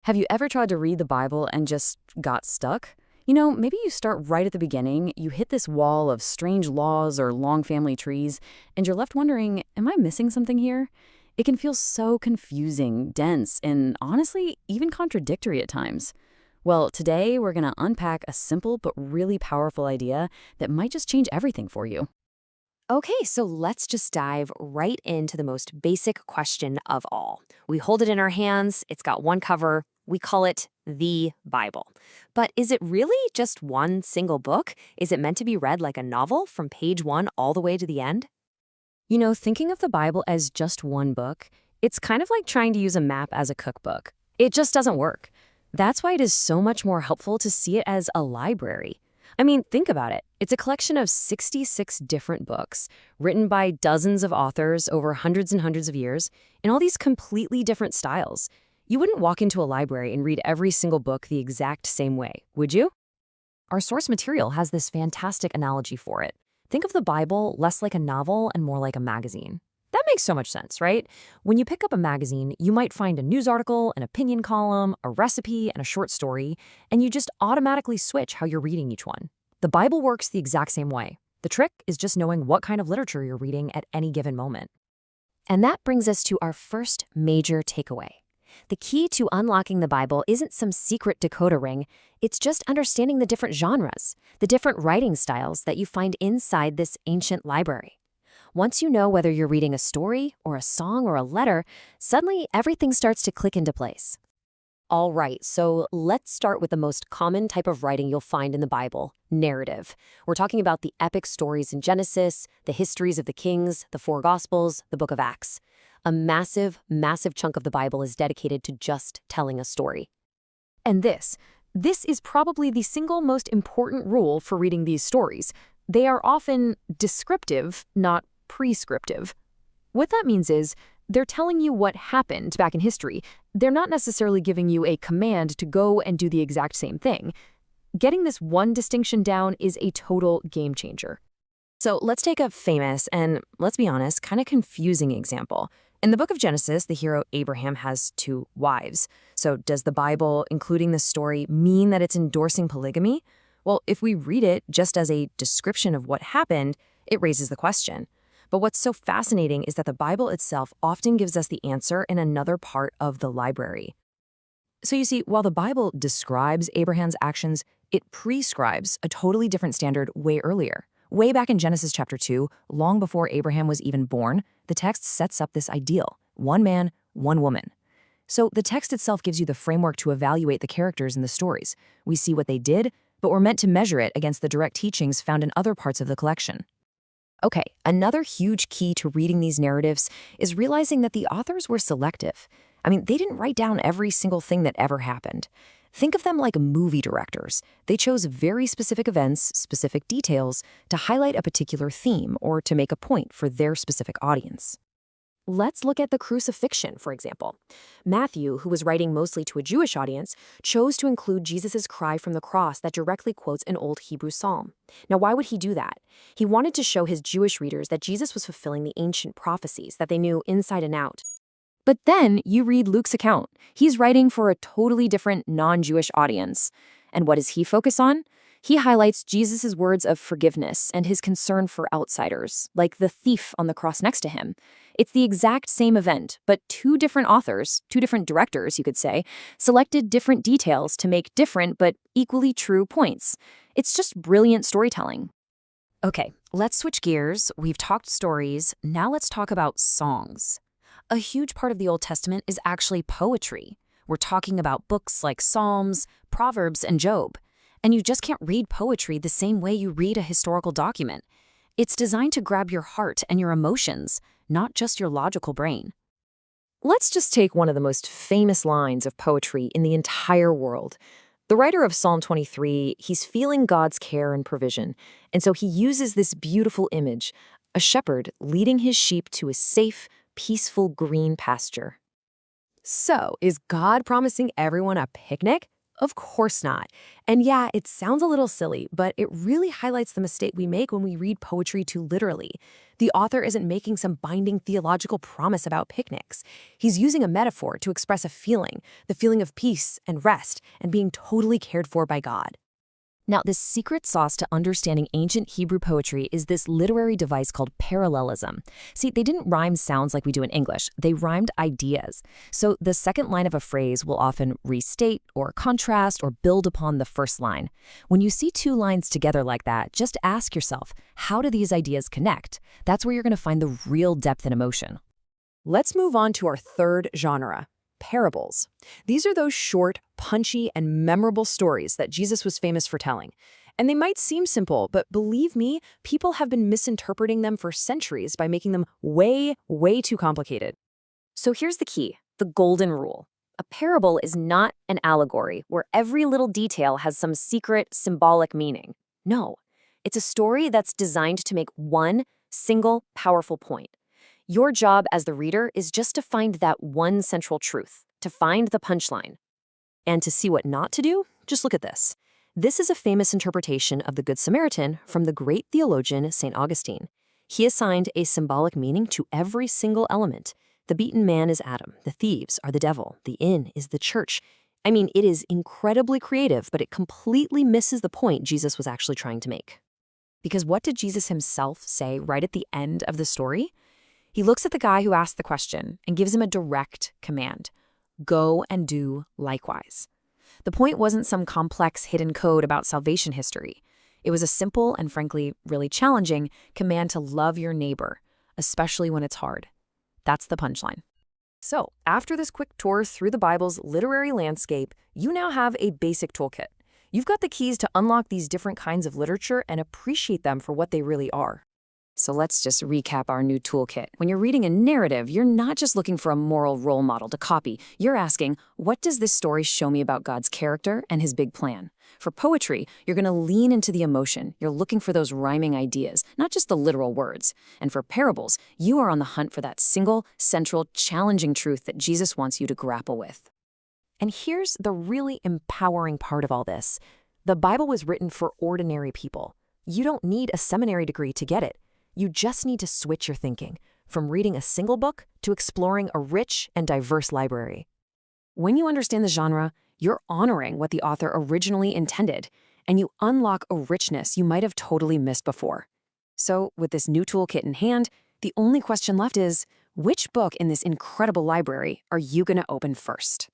Have you ever tried to read the Bible and just got stuck? Maybe you start right at the beginning, you hit this wall of strange laws or long family trees, and you're left wondering, am I missing something here? It can feel so confusing, dense, and honestly, even contradictory at times. Well, today we're going to unpack a simple but really powerful idea that might just change everything for you. Okay, so let's just dive right into the most basic question of all. We hold it in our hands, it's got one cover, we call it the Bible. But is it really just one single book? Is it meant to be read like a novel from page one all the way to the end? Thinking of the Bible as just one book, it's kind of like trying to use a map as a cookbook. It just doesn't work. That's why it is so much more helpful to see it as a library. I mean, think about it. It's a collection of 66 different books, written by dozens of authors over hundreds and hundreds of years, in all these completely different styles. You wouldn't walk into a library and read every single book the exact same way, would you? Our source material has this fantastic analogy for it. Think of the Bible less like a novel and more like a magazine. That makes so much sense, right? When you pick up a magazine, you might find a news article, an opinion column, a recipe, and a short story, and you just automatically switch how you're reading each one. The Bible works the exact same way. The trick is just knowing what kind of literature you're reading at any given moment. And that brings us to our first major takeaway. The key to unlocking the Bible isn't some secret decoder ring, it's just understanding the different genres, the different writing styles that you find inside this ancient library. Once you know whether you're reading a story or a song or a letter, suddenly everything starts to click into place. All right, so let's start with the most common type of writing you'll find in the Bible, narrative. We're talking about the epic stories in Genesis, the histories of the kings, the four Gospels, the book of Acts. A massive, massive chunk of the Bible is dedicated to just telling a story. And this is probably the single most important rule for reading these stories. They are often descriptive, not prescriptive. What that means is, they're telling you what happened back in history. They're not necessarily giving you a command to go and do the exact same thing. Getting this one distinction down is a total game changer. So let's take a famous and, let's be honest, kind of confusing example. In the book of Genesis, the hero Abraham has two wives. So does the Bible, including this story, mean that it's endorsing polygamy? Well, if we read it just as a description of what happened, it raises the question. But what's so fascinating is that the Bible itself often gives us the answer in another part of the library. So you see, while the Bible describes Abraham's actions, it prescribes a totally different standard way earlier. Way back in Genesis chapter 2, long before Abraham was even born, the text sets up this ideal: one man, one woman. So the text itself gives you the framework to evaluate the characters in the stories. We see what they did, but we're meant to measure it against the direct teachings found in other parts of the collection. Okay, another huge key to reading these narratives is realizing that the authors were selective. I mean, they didn't write down every single thing that ever happened. Think of them like movie directors. They chose very specific events, specific details, to highlight a particular theme or to make a point for their specific audience. Let's look at the crucifixion, for example. Matthew, who was writing mostly to a Jewish audience, chose to include Jesus' cry from the cross that directly quotes an old Hebrew psalm. Now, why would he do that? He wanted to show his Jewish readers that Jesus was fulfilling the ancient prophecies that they knew inside and out. But then you read Luke's account. He's writing for a totally different non-Jewish audience. And what does he focus on? He highlights Jesus' words of forgiveness and his concern for outsiders, like the thief on the cross next to him. It's the exact same event, but two different authors, two different directors, you could say, selected different details to make different but equally true points. It's just brilliant storytelling. Okay, let's switch gears. We've talked stories. Now let's talk about songs. A huge part of the Old Testament is actually poetry. We're talking about books like Psalms, Proverbs, and Job. And you just can't read poetry the same way you read a historical document. It's designed to grab your heart and your emotions, not just your logical brain. Let's just take one of the most famous lines of poetry in the entire world. The writer of Psalm 23, he's feeling God's care and provision, and so he uses this beautiful image, a shepherd leading his sheep to a safe, peaceful green pasture. So, is God promising everyone a picnic? Of course not. And yeah, it sounds a little silly, but it really highlights the mistake we make when we read poetry too literally. The author isn't making some binding theological promise about picnics. He's using a metaphor to express a feeling, the feeling of peace and rest and being totally cared for by God. Now, the secret sauce to understanding ancient Hebrew poetry is this literary device called parallelism. See, they didn't rhyme sounds like we do in English. They rhymed ideas. So the second line of a phrase will often restate or contrast or build upon the first line. When you see two lines together like that, just ask yourself, how do these ideas connect? That's where you're going to find the real depth and emotion. Let's move on to our third genre, parables. These are those short, punchy, and memorable stories that Jesus was famous for telling. And they might seem simple, but believe me, people have been misinterpreting them for centuries by making them way, way too complicated. So here's the key, the golden rule. A parable is not an allegory where every little detail has some secret, symbolic meaning. No, it's a story that's designed to make one single, powerful point. Your job as the reader is just to find that one central truth, to find the punchline. And to see what not to do, just look at this. This is a famous interpretation of the Good Samaritan from the great theologian St. Augustine. He assigned a symbolic meaning to every single element. The beaten man is Adam, the thieves are the devil, the inn is the church. I mean, it is incredibly creative, but it completely misses the point Jesus was actually trying to make. Because what did Jesus himself say right at the end of the story? He looks at the guy who asked the question and gives him a direct command. Go and do likewise. The point wasn't some complex hidden code about salvation history. It was a simple and frankly really challenging command to love your neighbor, especially when it's hard. That's the punchline. So, after this quick tour through the Bible's literary landscape, you now have a basic toolkit. You've got the keys to unlock these different kinds of literature and appreciate them for what they really are. So let's just recap our new toolkit. When you're reading a narrative, you're not just looking for a moral role model to copy. You're asking, what does this story show me about God's character and his big plan? For poetry, you're going to lean into the emotion. You're looking for those rhyming ideas, not just the literal words. And for parables, you are on the hunt for that single, central, challenging truth that Jesus wants you to grapple with. And here's the really empowering part of all this. The Bible was written for ordinary people. You don't need a seminary degree to get it. You just need to switch your thinking from reading a single book to exploring a rich and diverse library. When you understand the genre, you're honoring what the author originally intended, and you unlock a richness you might have totally missed before. So, with this new toolkit in hand, the only question left is, which book in this incredible library are you going to open first?